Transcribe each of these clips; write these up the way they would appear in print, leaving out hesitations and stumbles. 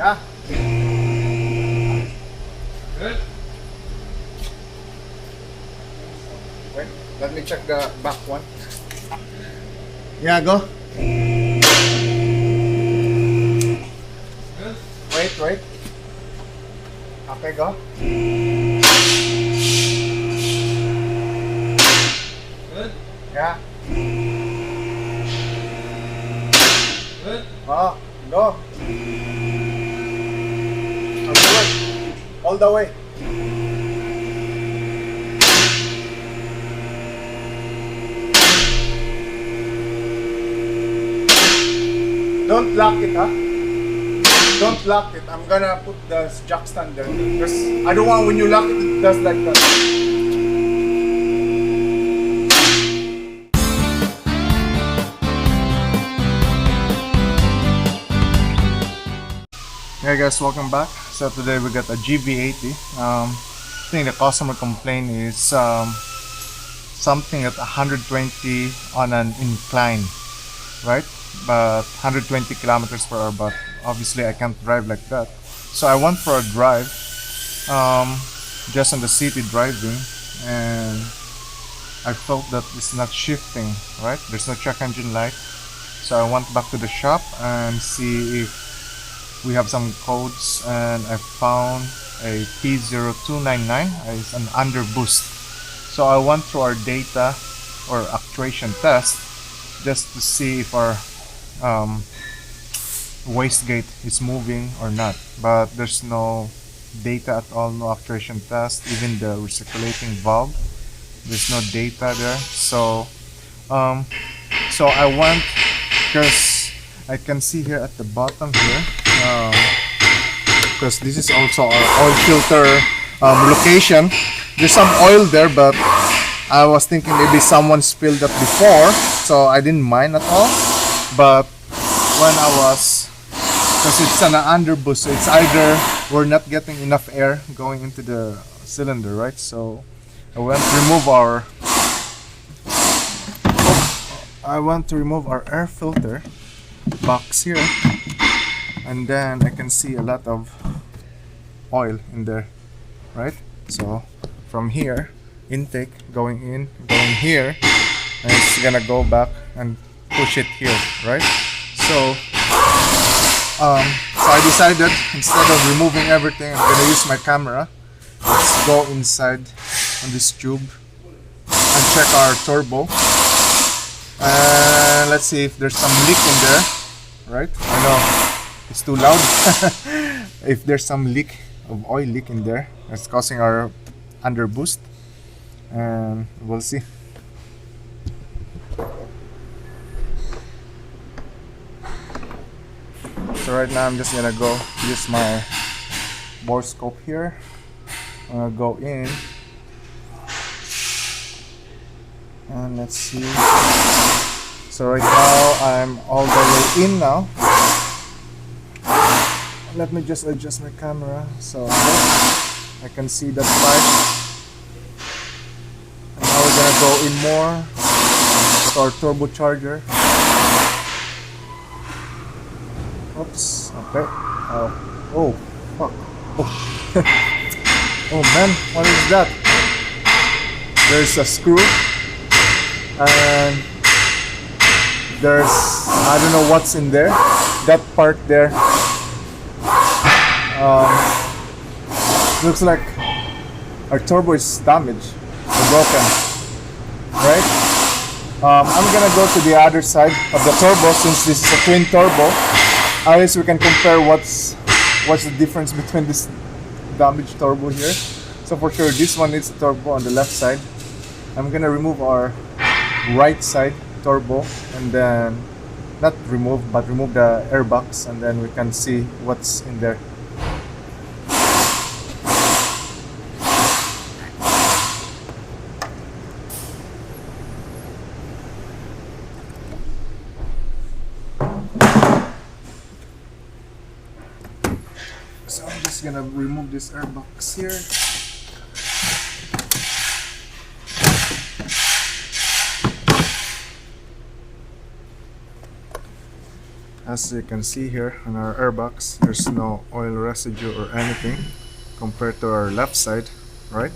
Yeah. Good. Wait, let me check the back one. Yeah, go. Good. Wait. Okay, go. Good. Yeah. Good. Oh, go. Okay, all the way. Don't lock it, huh? Don't lock it. I'm gonna put the jack stand there because I don't want when you lock it, it does like that. Hey guys, welcome back. So today we got a GV80. I think the customer complaint is something at 120 on an incline, right? But 120 kilometers per hour, but obviously I can't drive like that. So I went for a drive, just on the city driving, and I felt that it's not shifting, right? There's no check engine light. So I went back to the shop and see if we have some codes, and I found a P0299 as an underboost. So I went through our data or actuation test just to see if our wastegate is moving or not, but there's no data at all, no actuation test. Even the recirculating valve, there's no data there. So I went, because I can see here at the bottom here, because this is also our oil filter location. There's some oil there, but I was thinking maybe someone spilled that before, so I didn't mind at all. But when I was, because it's an underboost, so it's either we're not getting enough air going into the cylinder, right? So I went to remove our air filter box here, and then I can see a lot of oil in there, right? So from here, intake going in, going here, and it's gonna go back and push it here, right? So I decided, instead of removing everything, I'm gonna use my camera. Let's go inside on this tube and check our turbo, and let's see if there's some leak in there, right? I know it's too loud. If there's some leak of oil leak in there, that's causing our underboost, and we'll see. So right now I'm just gonna go use my bore scope here. I'm gonna go in and let's see. So right now I'm all the way in now. Let me just adjust my camera so I can see that pipe. And now we're gonna go in more with our turbocharger. Oops. Okay. Oh, fuck. Oh. Oh man, what is that? There's a screw, and there's, I don't know what's in there. That part there. Looks like our turbo is damaged or broken, right? I'm gonna go to the other side of the turbo, since this is a twin turbo. At least we can compare what's the difference between this damaged turbo here. So for sure, this one needs a turbo on the left side. I'm gonna remove our right side turbo, and then not remove, but remove the airbox, and then we can see what's in there. So I'm just gonna remove this airbox here. As you can see here on our airbox, there's no oil residue or anything compared to our left side, right?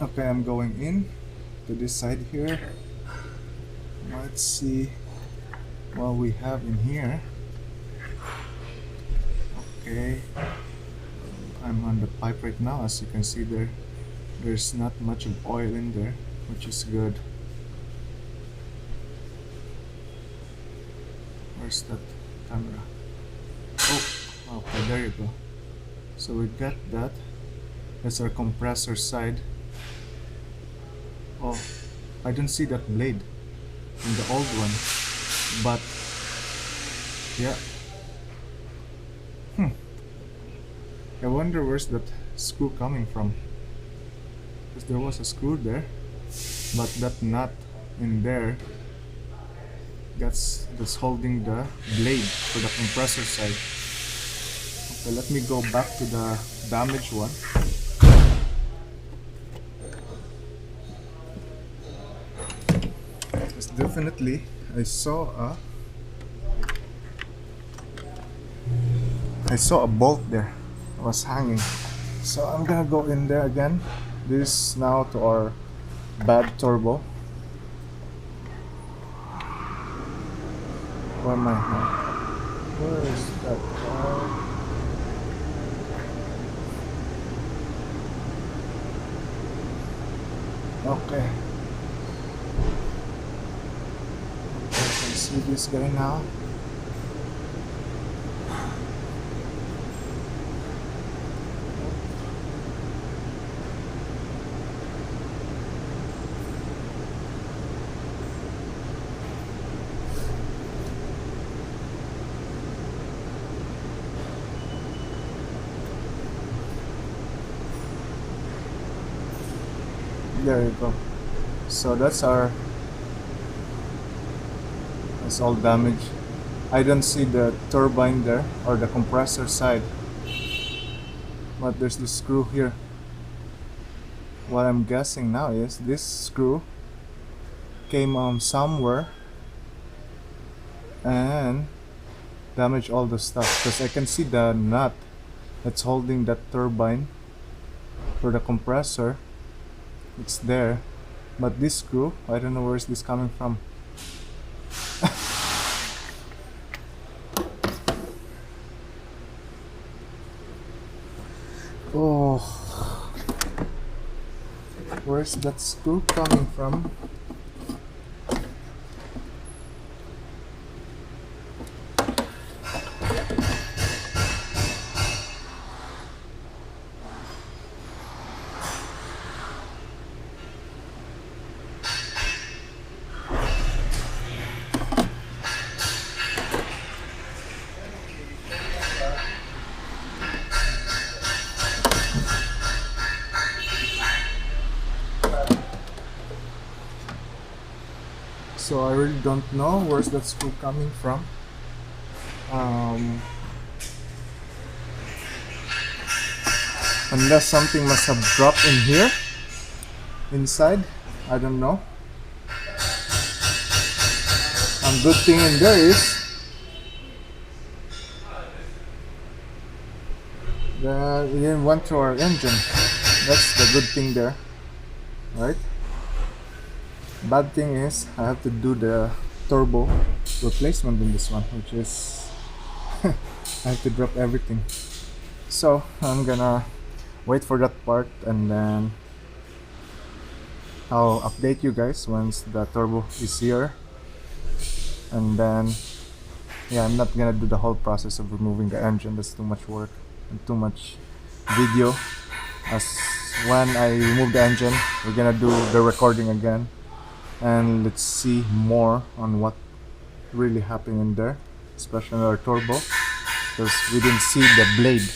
Okay, I'm going in to this side here. Let's see what we have in here. Okay, I'm on the pipe right now. As you can see there, there's not much of oil in there, which is good. Where's that camera? Oh, okay, there you go. So we got that. That's our compressor side. Oh, I don't see that blade in the old one, but yeah. I wonder where's that screw coming from, because there was a screw there, but that nut in there, that's holding the blade for the compressor side. Okay, let me go back to the damaged one. Because definitely I saw a bolt there was hanging. So I'm gonna go in there again. This now to our bad turbo. Where am I now? Where is that car? Okay. I can see this guy now. There you go. So that's all damaged. I don't see the turbine there or the compressor side, but there's the screw here. What I'm guessing now is this screw came somewhere and damaged all the stuff, because I can see the nut that's holding that turbine for the compressor. It's there, but this screw, I don't know where is this coming from. Oh, where's that screw coming from? So I really don't know where's that screw coming from. Unless something must have dropped in here, inside. I don't know. And good thing in there is that it didn't went through our engine. That's the good thing there, right? Bad thing is I have to do the turbo replacement in this one, which is I have to drop everything. So I'm gonna wait for that part, and then I'll update you guys once the turbo is here. And then yeah, I'm not gonna do the whole process of removing the engine. That's too much work and too much video. As when I remove the engine, we're gonna do the recording again, and let's see more on what really happened in there, especially on our turbo, because we didn't see the blade,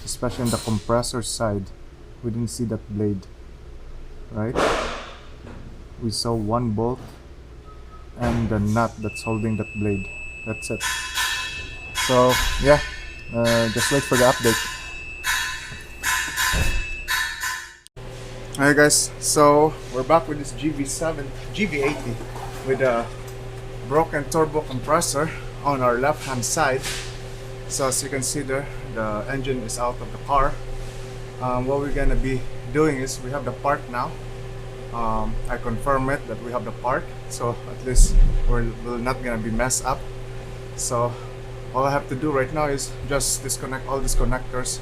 especially on the compressor side. We didn't see that blade, right? We saw one bolt and the nut that's holding that blade. That's it. So yeah, just wait for the update. Hi guys, so we're back with this GV80 with a broken turbo compressor on our left hand side. So as you can see there, the engine is out of the car. What we're gonna be doing is we have the part now. I confirm it that we have the part, so at least we're not gonna be messed up. So all I have to do right now is just disconnect all these connectors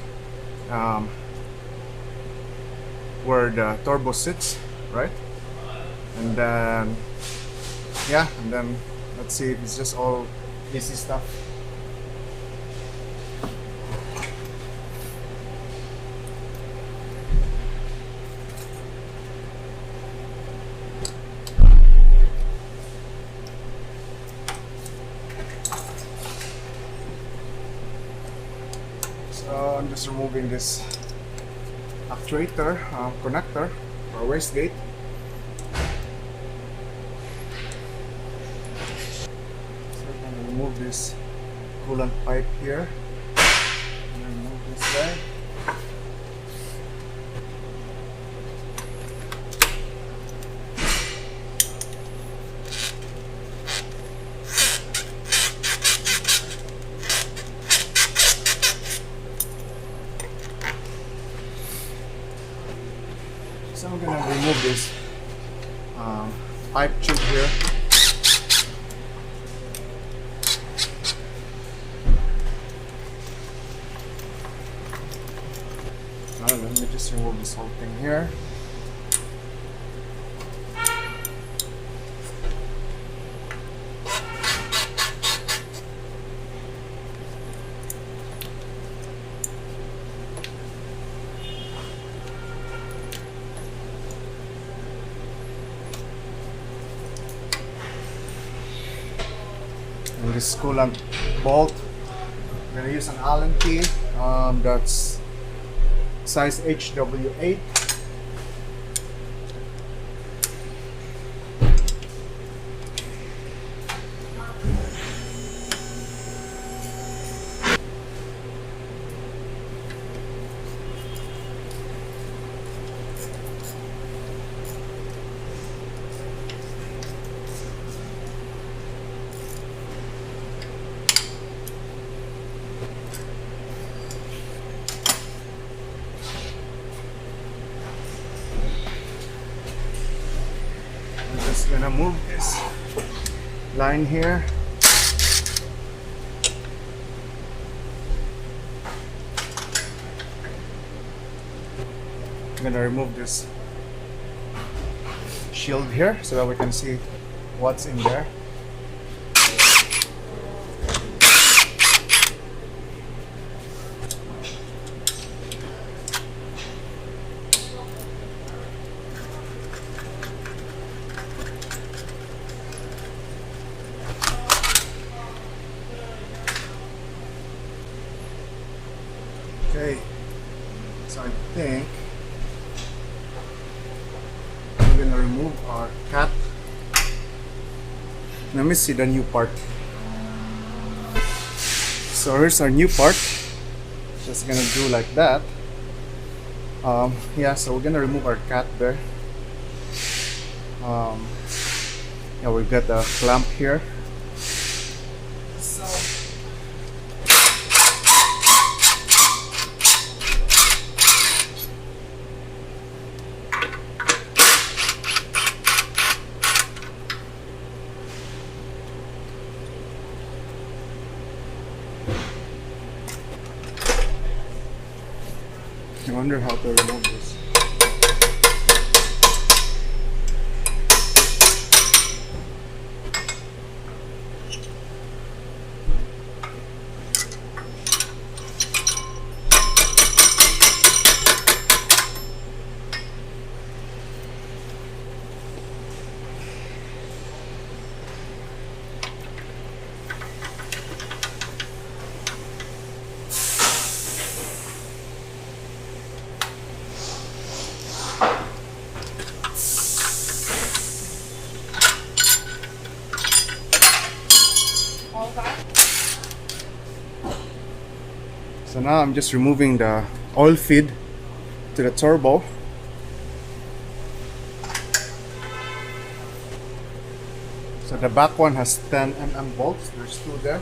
where the turbo sits, right? And then and then let's see if it's just all easy stuff. So I'm just removing this actuator connector or wastegate. So I'm going to remove this coolant pipe here and then remove this guy. So I'm going to remove this pipe tube here. Let me just remove this whole thing here. And this coolant bolt, I'm going to use an Allen key that's size HW8. I'm just gonna move this line here. I'm gonna remove this shield here so that we can see what's in there. Okay, so I think I'm gonna remove our cat. Let me see the new part. So here's our new part. Just gonna do like that. So we're gonna remove our cat there. We've got the clamp here. So I wonder how to remove this. So now I'm just removing the oil feed to the turbo. So the back one has 10 mm bolts. There's two there.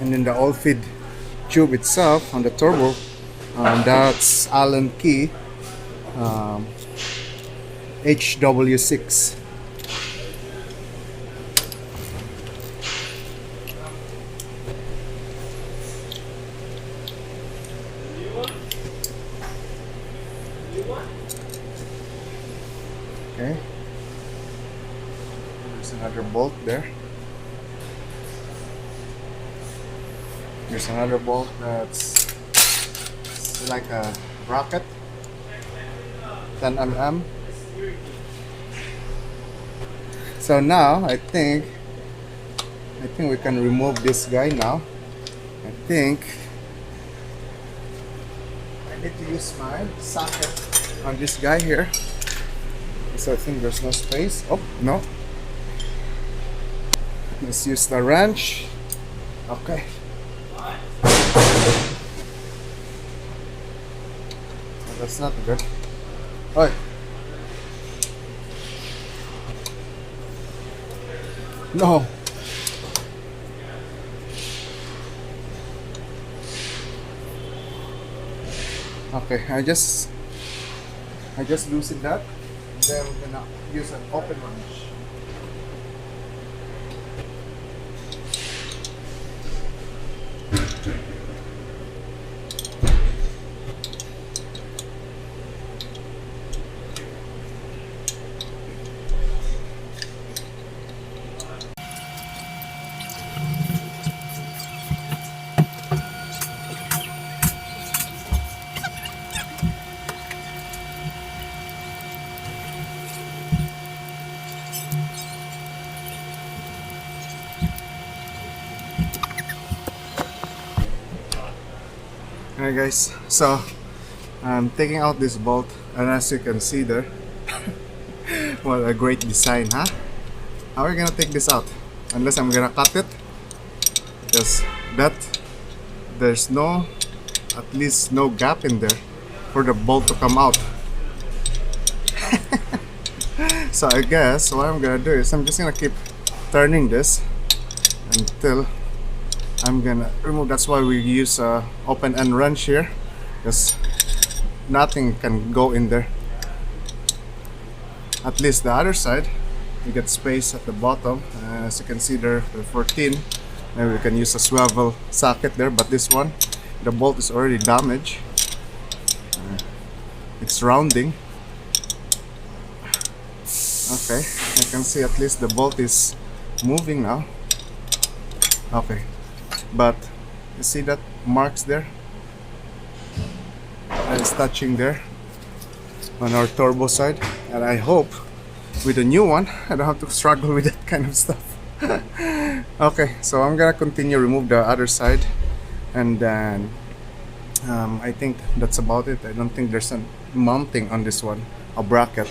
And then the oil feed tube itself on the turbo, that's Allen key HW6. Okay, there's another bolt there. There's another bolt that's like a bracket, 10 mm. So now I think we can remove this guy now. I think I need to use my socket on this guy here. So I think there's no space. Oh no. Let's use the wrench. Okay. That's not good. Oi. No. Okay, I just loosened that. Then we're gonna use an open wrench. Alright guys, so I'm taking out this bolt, and as you can see there, what a great design, huh? How are we gonna take this out? Unless I'm gonna cut it, because there's at least no gap in there for the bolt to come out. So I guess what I'm gonna do is I'm just gonna keep turning this until I'm gonna remove. That's why we use open end wrench here, because nothing can go in there. At least the other side, you get space at the bottom. As you can see there, the 14. Maybe we can use a swivel socket there, but this one, the bolt is already damaged. It's rounding. Okay, I can see at least the bolt is moving now. Okay. But you see that marks there? It's touching there on our turbo side, and I hope with the new one I don't have to struggle with that kind of stuff. Okay, so I'm gonna continue remove the other side, and then I think that's about it. I don't think there's a mounting on this one, a bracket.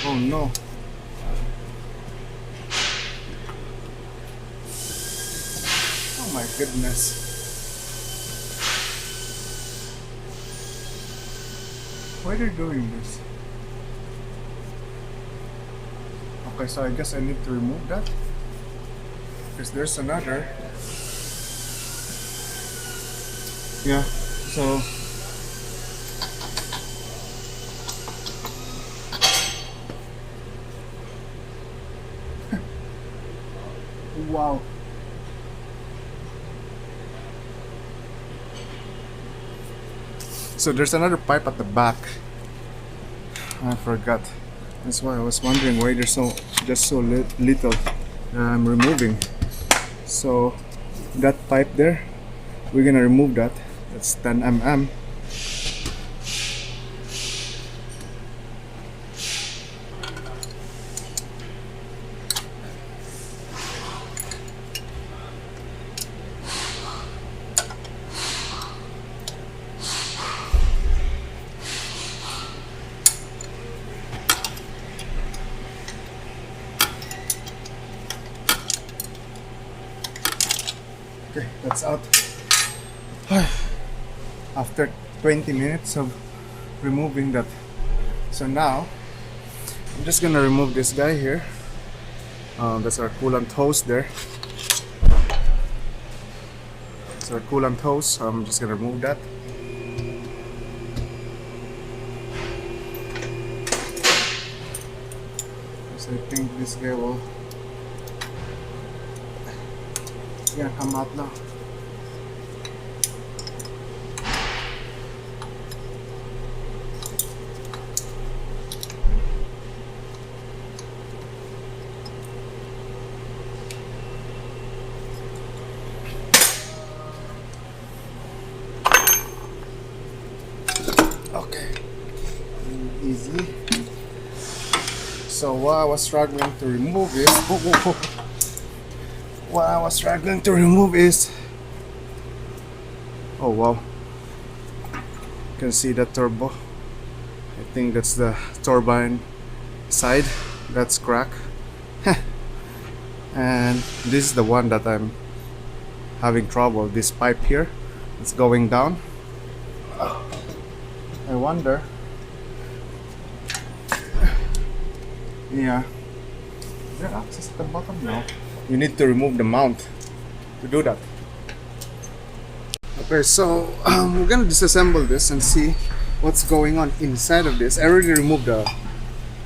Oh no. Oh my goodness. Why are they doing this? Okay, so I guess I need to remove that, because there's another. Yeah, so wow. So there's another pipe at the back. I forgot. That's why I was wondering why there's just so little I'm removing. So that pipe there, we're gonna remove that. That's 10 mm. Okay, that's out. After 20 minutes of removing that. So now I'm just gonna remove this guy here. That's our coolant hose there. That's our coolant hose. So I'm just gonna remove that. So I think this guy will come out now. Okay, easy. So what I was struggling to remove is oh wow, you can see that turbo. I think that's the turbine side that's cracked. And this is the one that I'm having trouble, this pipe here, it's going down. I wonder, yeah, is there access at the bottom? No, you need to remove the mount to do that. Okay, so we're gonna disassemble this and see what's going on inside of this. I already removed the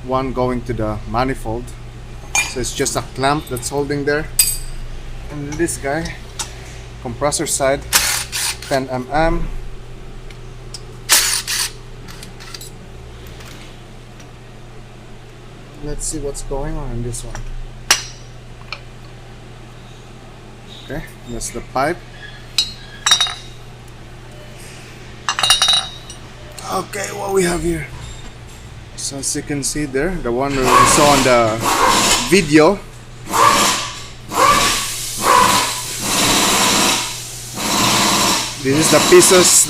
one going to the manifold, so it's just a clamp that's holding there. And this guy, compressor side, 10 mm. Let's see what's going on in this one. Okay, that's the pipe. Okay, what we have here. So as you can see there, the one we saw on the video. This is the pieces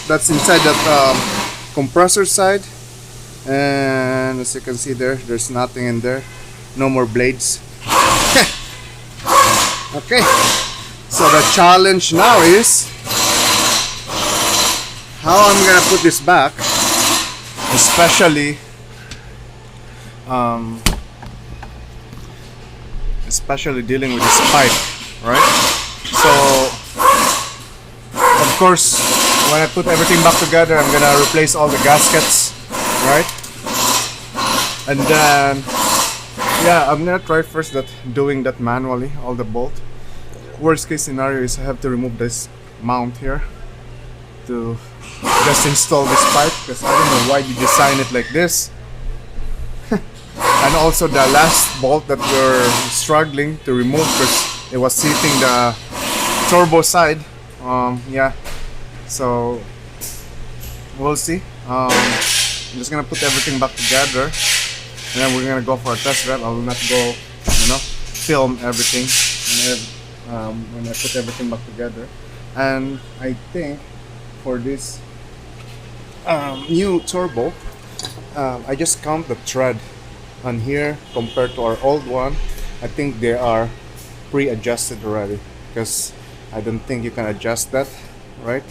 that's inside that compressor side. And as you can see there, there's nothing in there, no more blades. Okay, so the challenge now is how I'm gonna put this back, especially dealing with this pipe, right? So of course when I put everything back together, I'm gonna replace all the gaskets, right? And then yeah, I'm gonna try first doing that manually, all the bolt. Worst case scenario is I have to remove this mount here to just install this pipe, because I don't know why you design it like this. And also the last bolt that we're struggling to remove because it was hitting the turbo side. Yeah, so we'll see. I'm just gonna put everything back together, and then we're gonna go for a test drive. I will not go, film everything when I put everything back together. And I think for this new turbo, I just count the tread on here compared to our old one. I think they are pre-adjusted already, because I don't think you can adjust that, right?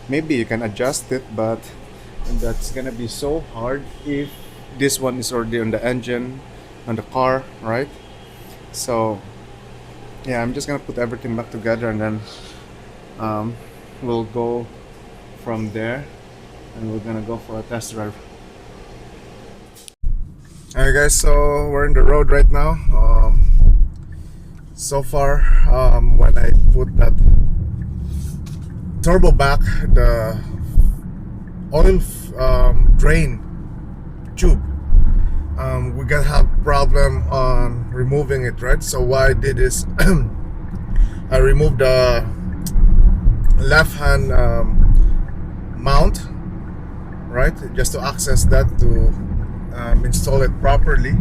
Maybe you can adjust it, but that's gonna be so hard if this one is already on the engine, on the car, right? So yeah, I'm just gonna put everything back together, and then we'll go from there, and we're gonna go for a test drive. Alright guys, so we're in the road right now. So far, when I put that turbo back, the oil drain tube. We got have problem on removing it, right? So what I did is I removed the left hand mount, right, just to access that to install it properly.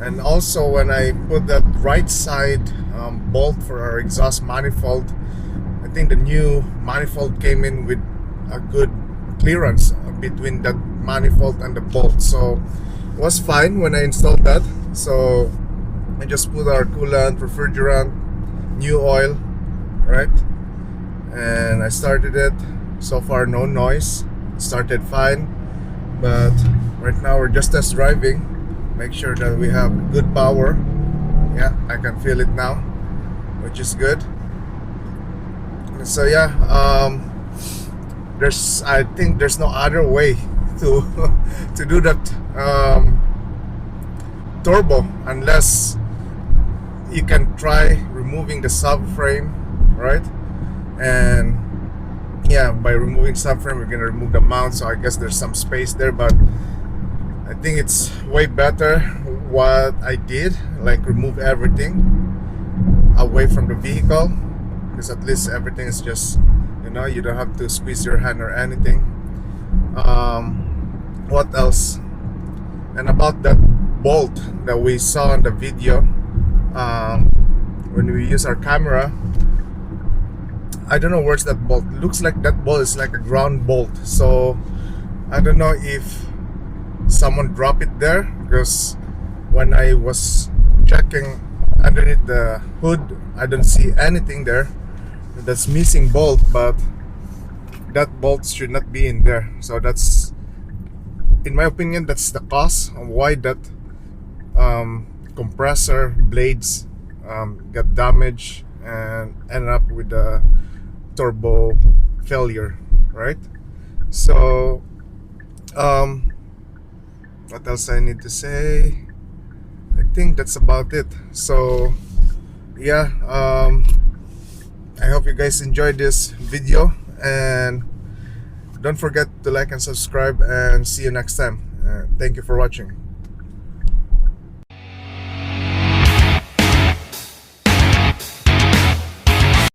And also when I put that right side bolt for our exhaust manifold, I think the new manifold came in with a good clearance between that manifold and the bolt, so it was fine when I installed that. So I just put our coolant, refrigerant, new oil, right, and I started it. So far no noise, it started fine, but right now we're just test driving, make sure that we have good power. Yeah, I can feel it now, which is good. So yeah, I think there's no other way to to do that turbo unless you can try removing the subframe, right? And yeah, by removing subframe we're gonna remove the mount, so I guess there's some space there, but I think it's way better what I did, like remove everything away from the vehicle, because at least everything is just, you know, you don't have to squeeze your hand or anything. What else? And about that bolt that we saw in the video, when we use our camera, I don't know where's that bolt. Looks like that bolt is like a ground bolt, so I don't know if someone dropped it there, because when I was checking underneath the hood I don't see anything there that's missing bolt, but that bolt should not be in there. So that's, in my opinion, that's the cause of why that compressor blades got damaged and ended up with the turbo failure, right? So what else I need to say? I think that's about it. So yeah, I hope you guys enjoyed this video, and don't forget to like and subscribe, and see you next time. Thank you for watching.